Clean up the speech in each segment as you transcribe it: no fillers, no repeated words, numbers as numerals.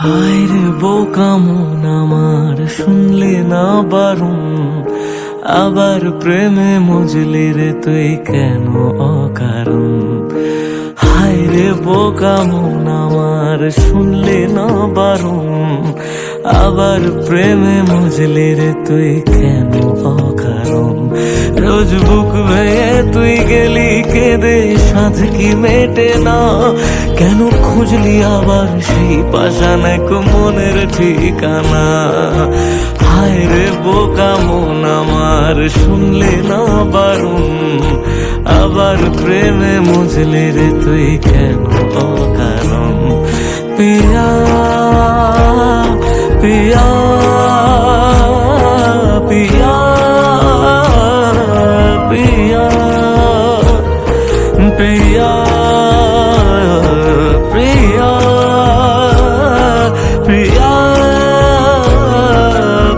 হায় রে বোকা মন আমার, শুনলে না বারণ, আবার প্রেমে মজলি রে তুই কেন অকারণ। হায় রে বোকা মন আমার, শুনলে না বারণ, আবার প্রেমে মজলি রে তুই কেন অকারণ। রোজ বুক ভেঙে তুই গেলি কেঁদে, সাধ কি মেটে না, কেন খুঁজলি আবার সেই পাষাণ এক মনের ঠিকানা। হায় রে বোকা মন আমার, শুনলে না বারণ, আবার প্রেমে মজলি রে তুই কেন অকারণ। পিয়া পিয়া পিয়া পিয়া পিয়া প্রিয়া প্রিয়া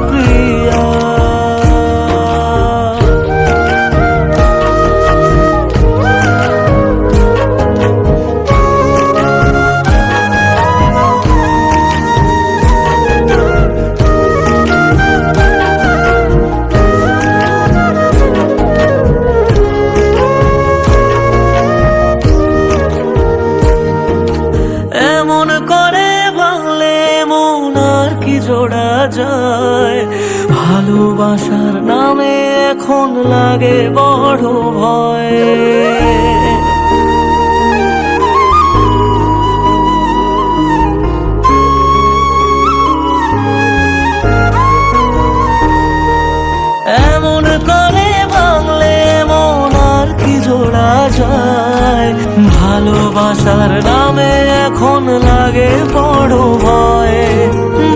প্রিয়া। এমন করে ভাঙলে মন আর কি জোড়া যায়, ভালোবাসার নামে এখন লাগে বড় ভয়। এমন করে ভাঙলে মন আর কি জোড়া যায়, ভালোবাসার নামে এখন লাগে বড় ভয়।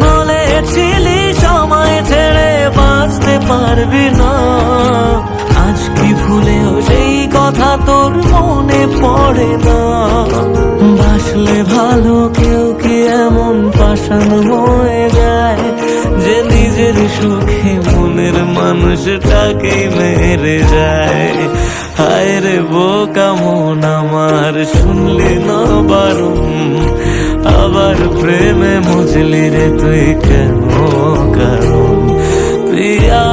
বলেছিলি সময় ছেড়ে বাঁচতে পারবি না, আজ কি ভুলেও সেই কথা তোর মনে পড়ে না। বাসলে ভালো কেউ কি এমন পাষাণ হয়ে যায়, যে নিজের সুখে মনের মানুষটাকে মেরে যায়। হায় রে বোকা মন আমার, শুনলি না বারণ, আবার প্রেমে মজলি রে তুই কেন কারণ। পিয়া